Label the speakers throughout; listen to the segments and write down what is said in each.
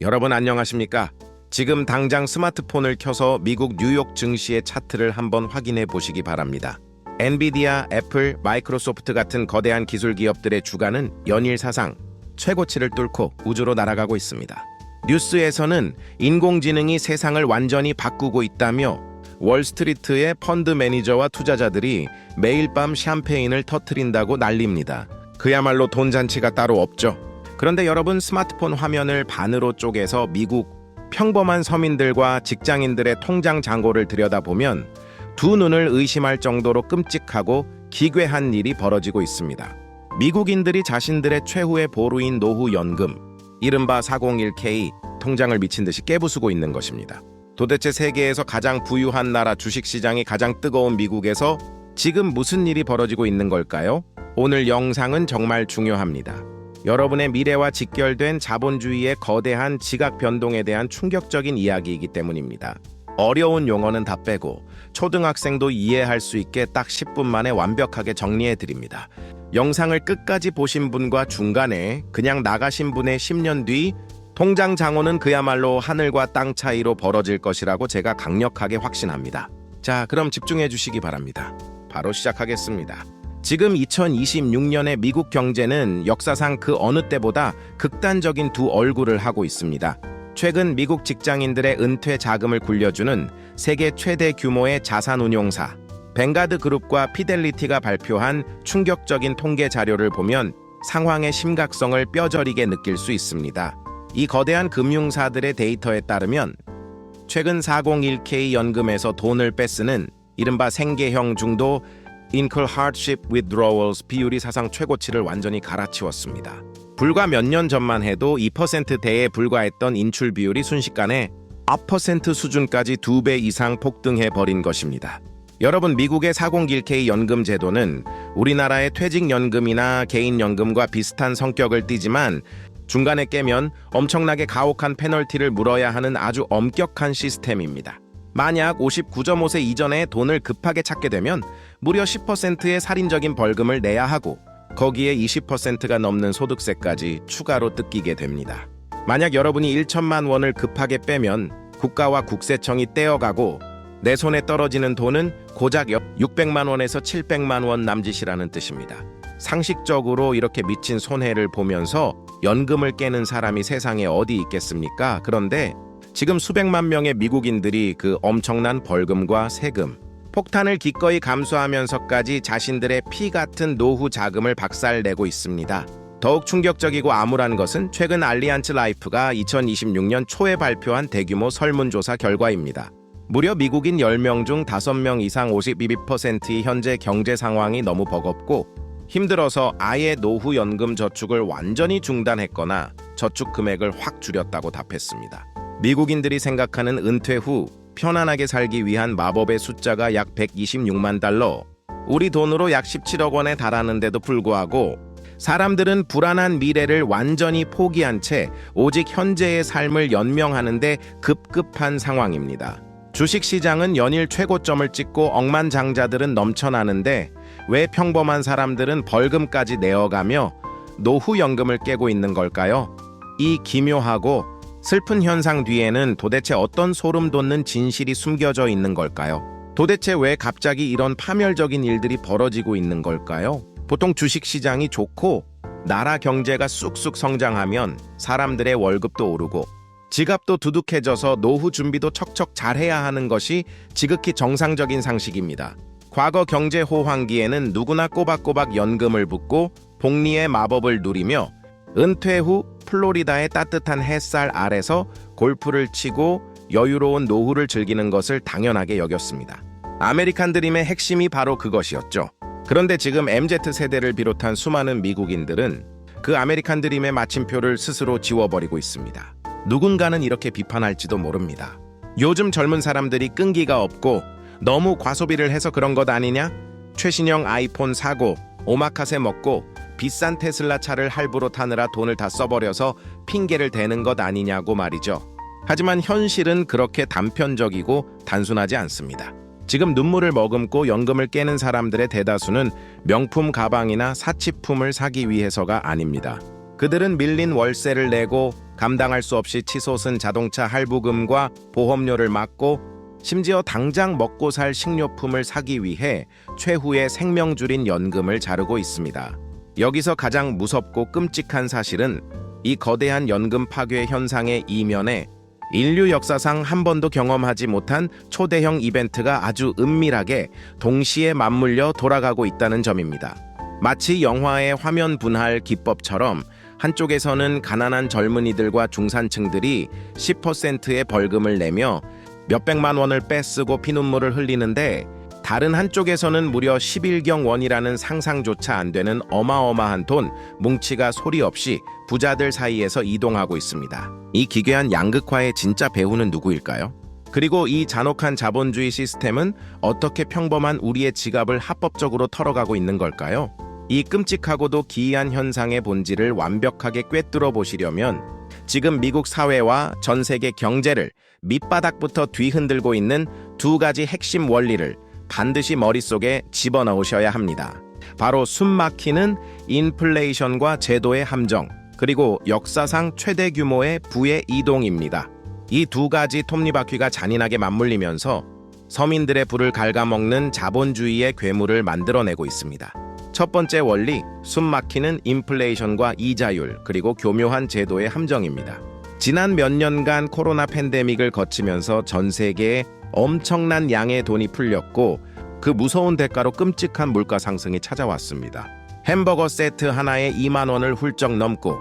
Speaker 1: 여러분 안녕하십니까? 지금 당장 스마트폰을 켜서 미국 뉴욕 증시의 차트를 한번 확인해 보시기 바랍니다. 엔비디아, 애플, 마이크로소프트 같은 거대한 기술 기업들의 주가는 연일 사상 최고치를 뚫고 우주로 날아가고 있습니다. 뉴스에서는 인공지능이 세상을 완전히 바꾸고 있다며 월스트리트의 펀드 매니저와 투자자들이 매일 밤 샴페인을 터뜨린다고 난립니다. 그야말로 돈잔치가 따로 없죠. 그런데 여러분, 스마트폰 화면을 반으로 쪼개서 미국 평범한 서민들과 직장인들의 통장 잔고를 들여다보면 두 눈을 의심할 정도로 끔찍하고 기괴한 일이 벌어지고 있습니다. 미국인들이 자신들의 최후의 보루인 노후연금, 이른바 401k 통장을 미친 듯이 깨부수고 있는 것입니다. 도대체 세계에서 가장 부유한 나라 주식시장이 가장 뜨거운 미국에서 지금 무슨 일이 벌어지고 있는 걸까요? 오늘 영상은 정말 중요합니다. 여러분의 미래와 직결된 자본주의의 거대한 지각 변동에 대한 충격적인 이야기이기 때문입니다. 어려운 용어는 다 빼고 초등학생도 이해할 수 있게 딱 10분 만에 완벽하게 정리해드립니다. 영상을 끝까지 보신 분과 중간에 그냥 나가신 분의 10년 뒤 통장 장호는 그야말로 하늘과 땅 차이로 벌어질 것이라고 제가 강력하게 확신합니다. 자, 그럼 집중해 주시기 바랍니다. 바로 시작하겠습니다. 지금 2026년의 미국 경제는 역사상 그 어느 때보다 극단적인 두 얼굴을 하고 있습니다. 최근 미국 직장인들의 은퇴 자금을 굴려주는 세계 최대 규모의 자산운용사 뱅가드 그룹과 피델리티가 발표한 충격적인 통계 자료를 보면 상황의 심각성을 뼈저리게 느낄 수 있습니다. 이 거대한 금융사들의 데이터에 따르면 최근 401k 연금에서 돈을 뺏으는 이른바 생계형 중도 Incur Hardship Withdrawals 비율이 사상 최고치를 완전히 갈아치웠습니다. 불과 몇 년 전만 해도 2%대에 불과했던 인출 비율이 순식간에 9% 수준까지 2배 이상 폭등해버린 것입니다. 여러분, 미국의 401k 연금 제도는 우리나라의 퇴직연금이나 개인연금과 비슷한 성격을 띠지만 중간에 깨면 엄청나게 가혹한 페널티를 물어야 하는 아주 엄격한 시스템입니다. 만약 59.5세 이전에 돈을 급하게 찾게 되면 무려 10%의 살인적인 벌금을 내야 하고 거기에 20%가 넘는 소득세까지 추가로 뜯기게 됩니다. 만약 여러분이 1천만 원을 급하게 빼면 국가와 국세청이 떼어가고 내 손에 떨어지는 돈은 고작 600만 원에서 700만 원 남짓이라는 뜻입니다. 상식적으로 이렇게 미친 손해를 보면서 연금을 깨는 사람이 세상에 어디 있겠습니까? 그런데 지금 수백만 명의 미국인들이 그 엄청난 벌금과 세금, 폭탄을 기꺼이 감수하면서까지 자신들의 피 같은 노후 자금을 박살내고 있습니다. 더욱 충격적이고 암울한 것은 최근 알리안츠 라이프가 2026년 초에 발표한 대규모 설문조사 결과입니다. 무려 미국인 10명 중 5명 이상 52%의 현재 경제 상황이 너무 버겁고 힘들어서 아예 노후연금 저축을 완전히 중단했거나 저축 금액을 확 줄였다고 답했습니다. 미국인들이 생각하는 은퇴 후 편안하게 살기 위한 마법의 숫자가 약 126만 달러, 우리 돈으로 약 17억 원에 달하는데도 불구하고 사람들은 불안한 미래를 완전히 포기한 채 오직 현재의 삶을 연명하는 데 급급한 상황입니다. 주식시장은 연일 최고점을 찍고 억만장자들은 넘쳐나는데 왜 평범한 사람들은 벌금까지 내어가며 노후연금을 깨고 있는 걸까요? 이 기묘하고 슬픈 현상 뒤에는 도대체 어떤 소름 돋는 진실이 숨겨져 있는 걸까요? 도대체 왜 갑자기 이런 파멸적인 일들이 벌어지고 있는 걸까요? 보통 주식시장이 좋고 나라 경제가 쑥쑥 성장하면 사람들의 월급도 오르고 지갑도 두둑해져서 노후 준비도 척척 잘해야 하는 것이 지극히 정상적인 상식입니다. 과거 경제 호황기에는 누구나 꼬박꼬박 연금을 붓고 복리의 마법을 누리며 은퇴 후 플로리다의 따뜻한 햇살 아래서 골프를 치고 여유로운 노후를 즐기는 것을 당연하게 여겼습니다. 아메리칸 드림의 핵심이 바로 그것이었죠. 그런데 지금 MZ세대를 비롯한 수많은 미국인들은 그 아메리칸 드림의 마침표를 스스로 지워버리고 있습니다. 누군가는 이렇게 비판할지도 모릅니다. 요즘 젊은 사람들이 끈기가 없고 너무 과소비를 해서 그런 것 아니냐? 최신형 아이폰 사고 오마카세 먹고 비싼 테슬라 차를 할부로 타느라 돈을 다 써버려서 핑계를 대는 것 아니냐고 말이죠. 하지만 현실은 그렇게 단편적이고 단순하지 않습니다. 지금 눈물을 머금고 연금을 깨는 사람들의 대다수는 명품 가방이나 사치품을 사기 위해서가 아닙니다. 그들은 밀린 월세를 내고 감당할 수 없이 치솟은 자동차 할부금과 보험료를 막고 심지어 당장 먹고 살 식료품을 사기 위해 최후의 생명줄인 연금을 자르고 있습니다. 여기서 가장 무섭고 끔찍한 사실은 이 거대한 연금 파괴 현상의 이면에 인류 역사상 한 번도 경험하지 못한 초대형 이벤트가 아주 은밀하게 동시에 맞물려 돌아가고 있다는 점입니다. 마치 영화의 화면 분할 기법처럼 한쪽에서는 가난한 젊은이들과 중산층들이 10%의 벌금을 내며 몇백만 원을 빼쓰고 피눈물을 흘리는데 다른 한쪽에서는 무려 11경 원이라는 상상조차 안 되는 어마어마한 돈, 뭉치가 소리 없이 부자들 사이에서 이동하고 있습니다. 이 기괴한 양극화의 진짜 배후는 누구일까요? 그리고 이 잔혹한 자본주의 시스템은 어떻게 평범한 우리의 지갑을 합법적으로 털어가고 있는 걸까요? 이 끔찍하고도 기이한 현상의 본질을 완벽하게 꿰뚫어 보시려면 지금 미국 사회와 전 세계 경제를 밑바닥부터 뒤흔들고 있는 두 가지 핵심 원리를 반드시 머릿속에 집어넣으셔야 합니다. 바로 숨막히는 인플레이션과 제도의 함정, 그리고 역사상 최대 규모의 부의 이동입니다. 이 두 가지 톱니바퀴가 잔인하게 맞물리면서 서민들의 부를 갉아먹는 자본주의의 괴물을 만들어내고 있습니다. 첫 번째 원리, 숨막히는 인플레이션과 이자율, 그리고 교묘한 제도의 함정입니다. 지난 몇 년간 코로나 팬데믹을 거치면서 전 세계에 엄청난 양의 돈이 풀렸고 그 무서운 대가로 끔찍한 물가 상승이 찾아왔습니다. 햄버거 세트 하나에 2만 원을 훌쩍 넘고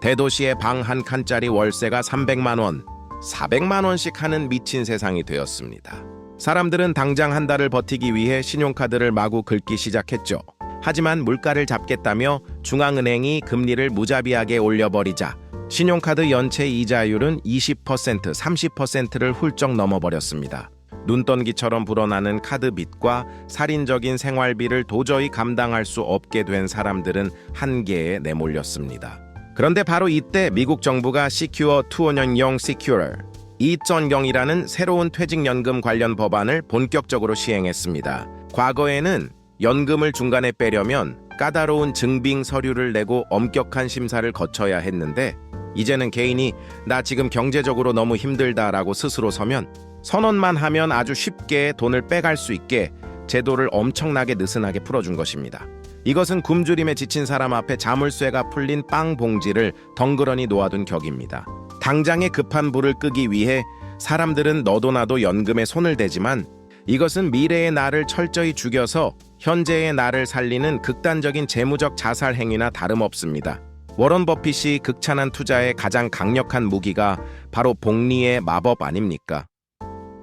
Speaker 1: 대도시의 방 한 칸짜리 월세가 300만 원, 400만 원씩 하는 미친 세상이 되었습니다. 사람들은 당장 한 달을 버티기 위해 신용카드를 마구 긁기 시작했죠. 하지만 물가를 잡겠다며 중앙은행이 금리를 무자비하게 올려버리자 신용카드 연체 이자율은 20%, 30%를 훌쩍 넘어버렸습니다. 눈던기처럼 불어나는 카드 빚과 살인적인 생활비를 도저히 감당할 수 없게 된 사람들은 한계에 내몰렸습니다. 그런데 바로 이때 미국 정부가 Secure 200 Securer 2.0이라는 새로운 퇴직연금 관련 법안을 본격적으로 시행했습니다. 과거에는 연금을 중간에 빼려면 까다로운 증빙 서류를 내고 엄격한 심사를 거쳐야 했는데 이제는 개인이 나 지금 경제적으로 너무 힘들다라고 스스로 서면 선언만 하면 아주 쉽게 돈을 빼갈 수 있게 제도를 엄청나게 느슨하게 풀어준 것입니다. 이것은 굶주림에 지친 사람 앞에 자물쇠가 풀린 빵 봉지를 덩그러니 놓아둔 격입니다. 당장의 급한 불을 끄기 위해 사람들은 너도 나도 연금에 손을 대지만 이것은 미래의 나를 철저히 죽여서 현재의 나를 살리는 극단적인 재무적 자살 행위나 다름없습니다. 워런 버핏이 극찬한 투자의 가장 강력한 무기가 바로 복리의 마법 아닙니까?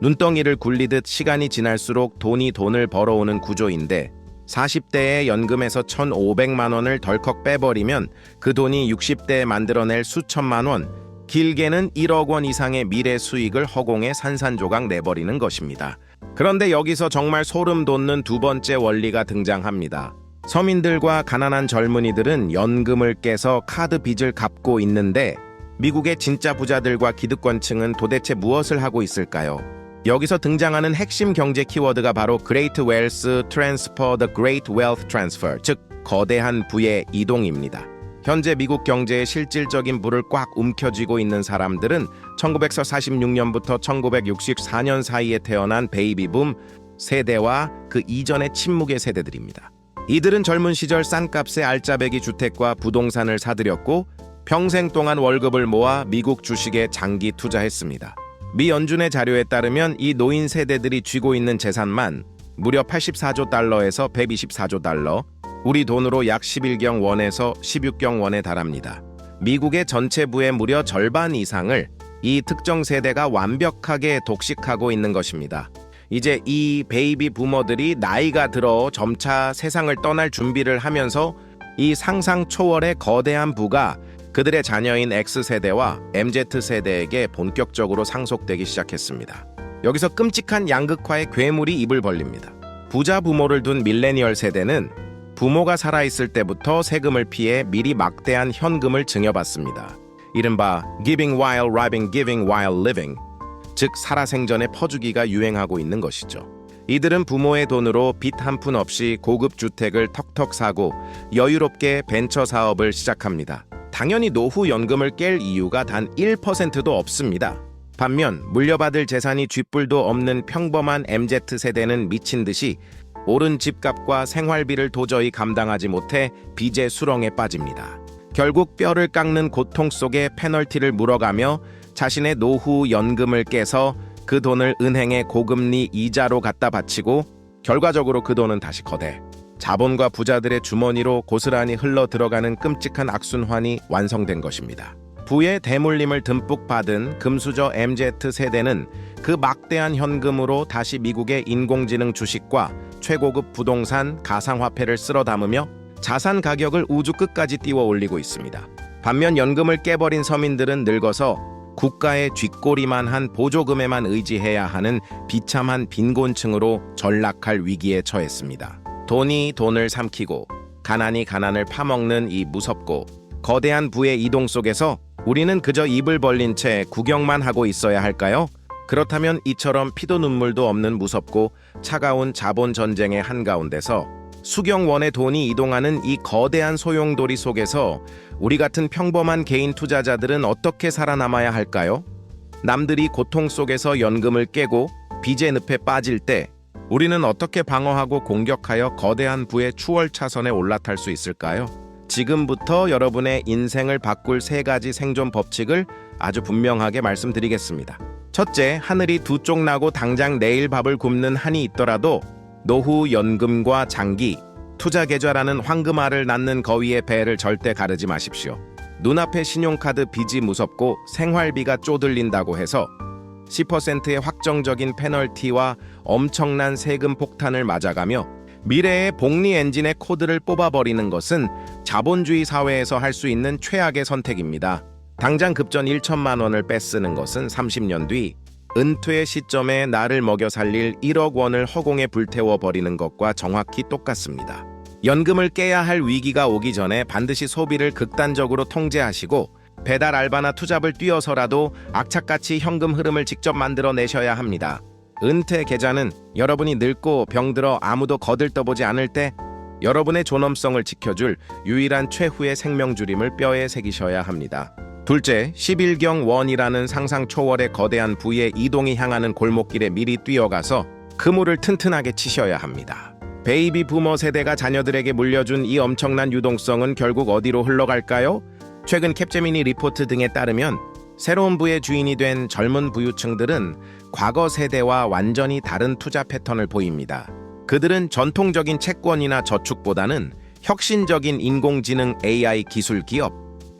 Speaker 1: 눈덩이를 굴리듯 시간이 지날수록 돈이 돈을 벌어오는 구조인데 40대의 연금에서 1,500만 원을 덜컥 빼버리면 그 돈이 60대에 만들어낼 수천만 원, 길게는 1억 원 이상의 미래 수익을 허공에 산산조각 내버리는 것입니다. 그런데 여기서 정말 소름 돋는 두 번째 원리가 등장합니다. 서민들과 가난한 젊은이들은 연금을 깨서 카드 빚을 갚고 있는데 미국의 진짜 부자들과 기득권층은 도대체 무엇을 하고 있을까요? 여기서 등장하는 핵심 경제 키워드가 바로 Great Wealth Transfer, the Great Wealth Transfer, 즉 거대한 부의 이동입니다. 현재 미국 경제의 실질적인 부를 꽉 움켜쥐고 있는 사람들은 1946년부터 1964년 사이에 태어난 베이비붐 세대와 그 이전의 침묵의 세대들입니다. 이들은 젊은 시절 싼 값의 알짜배기 주택과 부동산을 사들였고 평생 동안 월급을 모아 미국 주식에 장기 투자했습니다. 미 연준의 자료에 따르면 이 노인 세대들이 쥐고 있는 재산만 무려 84조 달러에서 124조 달러, 우리 돈으로 약 11경 원에서 16경 원에 달합니다. 미국의 전체 부의 무려 절반 이상을 이 특정 세대가 완벽하게 독식하고 있는 것입니다. 이제 이 베이비 부머들이 나이가 들어 점차 세상을 떠날 준비를 하면서 이 상상 초월의 거대한 부가 그들의 자녀인 X세대와 MZ세대에게 본격적으로 상속되기 시작했습니다. 여기서 끔찍한 양극화의 괴물이 입을 벌립니다. 부자 부모를 둔 밀레니얼 세대는 부모가 살아있을 때부터 세금을 피해 미리 막대한 현금을 증여받습니다. 이른바 giving while robbing, giving while living, 즉 살아생전에 퍼주기가 유행하고 있는 것이죠. 이들은 부모의 돈으로 빚 한 푼 없이 고급 주택을 턱턱 사고 여유롭게 벤처 사업을 시작합니다. 당연히 노후 연금을 깰 이유가 단 1%도 없습니다. 반면 물려받을 재산이 쥐뿔도 없는 평범한 MZ세대는 미친 듯이 오른 집값과 생활비를 도저히 감당하지 못해 빚의 수렁에 빠집니다. 결국 뼈를 깎는 고통 속에 페널티를 물어가며 자신의 노후 연금을 깨서 그 돈을 은행에 고금리 이자로 갖다 바치고 결과적으로 그 돈은 다시 거대 자본과 부자들의 주머니로 고스란히 흘러 들어가는 끔찍한 악순환이 완성된 것입니다. 부의 대물림을 듬뿍 받은 금수저 MZ세대는 그 막대한 현금으로 다시 미국의 인공지능 주식과 최고급 부동산, 가상화폐를 쓸어 담으며 자산 가격을 우주 끝까지 띄워 올리고 있습니다. 반면 연금을 깨버린 서민들은 늙어서 국가의 쥐꼬리만 한 보조금에만 의지해야 하는 비참한 빈곤층으로 전락할 위기에 처했습니다. 돈이 돈을 삼키고 가난이 가난을 파먹는 이 무섭고 거대한 부의 이동 속에서 우리는 그저 입을 벌린 채 구경만 하고 있어야 할까요? 그렇다면 이처럼 피도 눈물도 없는 무섭고 차가운 자본 전쟁의 한가운데서 수경원의 돈이 이동하는 이 거대한 소용돌이 속에서 우리 같은 평범한 개인 투자자들은 어떻게 살아남아야 할까요? 남들이 고통 속에서 연금을 깨고 빚의 늪에 빠질 때 우리는 어떻게 방어하고 공격하여 거대한 부의 추월차선에 올라탈 수 있을까요? 지금부터 여러분의 인생을 바꿀 3가지 생존 법칙을 아주 분명하게 말씀드리겠습니다. 첫째, 하늘이 두 쪽 나고 당장 내일 밥을 굶는 한이 있더라도 노후 연금과 장기, 투자 계좌라는 황금알을 낳는 거위의 배를 절대 가르지 마십시오. 눈앞에 신용카드 빚이 무섭고 생활비가 쪼들린다고 해서 10%의 확정적인 페널티와 엄청난 세금 폭탄을 맞아가며 미래의 복리 엔진의 코드를 뽑아버리는 것은 자본주의 사회에서 할 수 있는 최악의 선택입니다. 당장 급전 1천만 원을 빼쓰는 것은 30년 뒤 은퇴의 시점에 나를 먹여 살릴 1억 원을 허공에 불태워버리는 것과 정확히 똑같습니다. 연금을 깨야 할 위기가 오기 전에 반드시 소비를 극단적으로 통제하시고 배달 알바나 투잡을 뛰어서라도 악착같이 현금 흐름을 직접 만들어내셔야 합니다. 은퇴 계좌는 여러분이 늙고 병들어 아무도 거들떠보지 않을 때 여러분의 존엄성을 지켜줄 유일한 최후의 생명줄임을 뼈에 새기셔야 합니다. 둘째, 11경 원이라는 상상 초월의 거대한 부의 이동이 향하는 골목길에 미리 뛰어가서 그물을 튼튼하게 치셔야 합니다. 베이비 부머 세대가 자녀들에게 물려준 이 엄청난 유동성은 결국 어디로 흘러갈까요? 최근 캡제미니 리포트 등에 따르면 새로운 부의 주인이 된 젊은 부유층들은 과거 세대와 완전히 다른 투자 패턴을 보입니다. 그들은 전통적인 채권이나 저축보다는 혁신적인 인공지능 AI 기술 기업,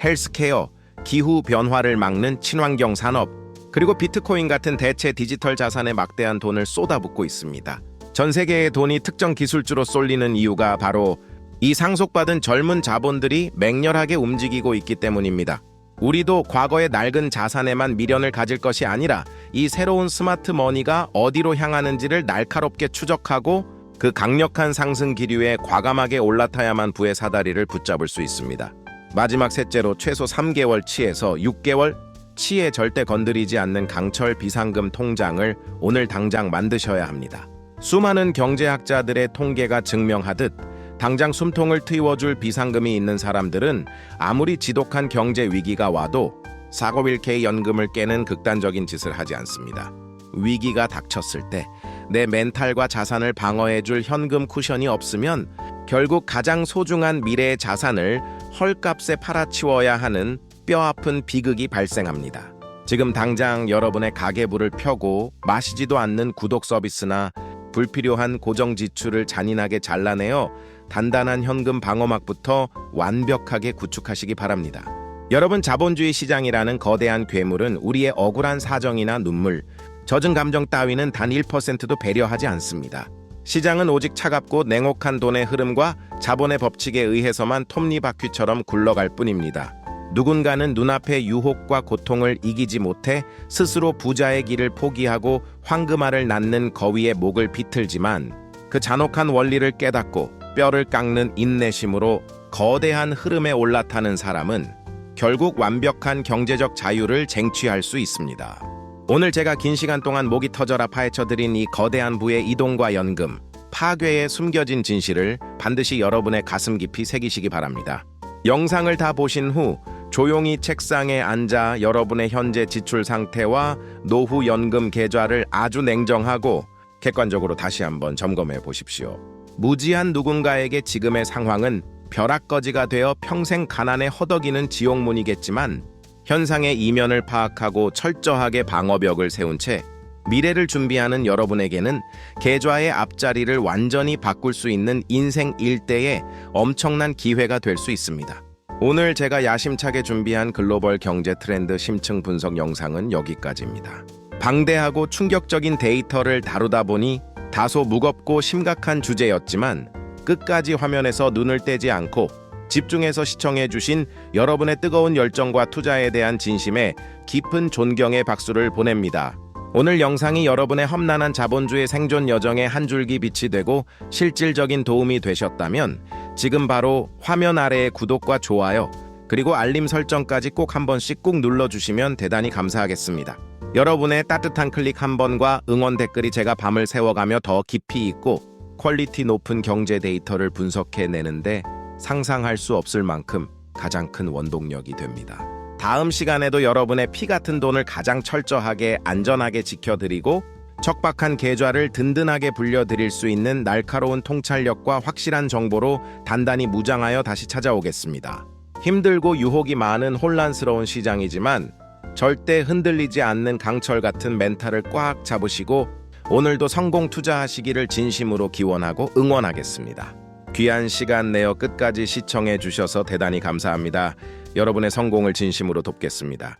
Speaker 1: 헬스케어, 기후 변화를 막는 친환경 산업, 그리고 비트코인 같은 대체 디지털 자산에 막대한 돈을 쏟아붓고 있습니다. 전 세계의 돈이 특정 기술주로 쏠리는 이유가 바로 이 상속받은 젊은 자본들이 맹렬하게 움직이고 있기 때문입니다. 우리도 과거의 낡은 자산에만 미련을 가질 것이 아니라 이 새로운 스마트 머니가 어디로 향하는지를 날카롭게 추적하고 그 강력한 상승 기류에 과감하게 올라타야만 부의 사다리를 붙잡을 수 있습니다. 마지막 셋째로 최소 3개월 치에서 6개월 치에 절대 건드리지 않는 강철 비상금 통장을 오늘 당장 만드셔야 합니다. 수많은 경제학자들의 통계가 증명하듯 당장 숨통을 트이워줄 비상금이 있는 사람들은 아무리 지독한 경제 위기가 와도 451k 연금을 깨는 극단적인 짓을 하지 않습니다. 위기가 닥쳤을 때 내 멘탈과 자산을 방어해줄 현금 쿠션이 없으면 결국 가장 소중한 미래의 자산을 헐값에 팔아치워야 하는 뼈아픈 비극이 발생합니다. 지금 당장 여러분의 가계부를 펴고 마시지도 않는 구독 서비스나 불필요한 고정 지출을 잔인하게 잘라내어 단단한 현금 방어막부터 완벽하게 구축하시기 바랍니다. 여러분, 자본주의 시장이라는 거대한 괴물은 우리의 억울한 사정이나 눈물, 젖은 감정 따위는 단 1%도 배려하지 않습니다. 시장은 오직 차갑고 냉혹한 돈의 흐름과 자본의 법칙에 의해서만 톱니바퀴처럼 굴러갈 뿐입니다. 누군가는 눈앞의 유혹과 고통을 이기지 못해 스스로 부자의 길을 포기하고 황금알을 낳는 거위의 목을 비틀지만 그 잔혹한 원리를 깨닫고 뼈를 깎는 인내심으로 거대한 흐름에 올라타는 사람은 결국 완벽한 경제적 자유를 쟁취할 수 있습니다. 오늘 제가 긴 시간 동안 목이 터져라 파헤쳐드린 이 거대한 부의 이동과 연금, 파괴에 숨겨진 진실을 반드시 여러분의 가슴 깊이 새기시기 바랍니다. 영상을 다 보신 후 조용히 책상에 앉아 여러분의 현재 지출 상태와 노후 연금 계좌를 아주 냉정하고 객관적으로 다시 한번 점검해 보십시오. 무지한 누군가에게 지금의 상황은 벼락거지가 되어 평생 가난에 허덕이는 지옥문이겠지만 현상의 이면을 파악하고 철저하게 방어벽을 세운 채 미래를 준비하는 여러분에게는 계좌의 앞자리를 완전히 바꿀 수 있는 인생 일대의 엄청난 기회가 될 수 있습니다. 오늘 제가 야심차게 준비한 글로벌 경제 트렌드 심층 분석 영상은 여기까지입니다. 방대하고 충격적인 데이터를 다루다 보니 다소 무겁고 심각한 주제였지만 끝까지 화면에서 눈을 떼지 않고 집중해서 시청해주신 여러분의 뜨거운 열정과 투자에 대한 진심에 깊은 존경의 박수를 보냅니다. 오늘 영상이 여러분의 험난한 자본주의 생존 여정에 한 줄기 빛이 되고 실질적인 도움이 되셨다면 지금 바로 화면 아래의 구독과 좋아요 그리고 알림 설정까지 꼭 한 번씩 꾹 눌러주시면 대단히 감사하겠습니다. 여러분의 따뜻한 클릭 한 번과 응원 댓글이 제가 밤을 새워가며 더 깊이 있고 퀄리티 높은 경제 데이터를 분석해내는데 상상할 수 없을 만큼 가장 큰 원동력이 됩니다. 다음 시간에도 여러분의 피 같은 돈을 가장 철저하게 안전하게 지켜드리고 척박한 계좌를 든든하게 불려드릴 수 있는 날카로운 통찰력과 확실한 정보로 단단히 무장하여 다시 찾아오겠습니다. 힘들고 유혹이 많은 혼란스러운 시장이지만 절대 흔들리지 않는 강철 같은 멘탈을 꽉 잡으시고 오늘도 성공 투자하시기를 진심으로 기원하고 응원하겠습니다. 귀한 시간 내어 끝까지 시청해 주셔서 대단히 감사합니다. 여러분의 성공을 진심으로 돕겠습니다.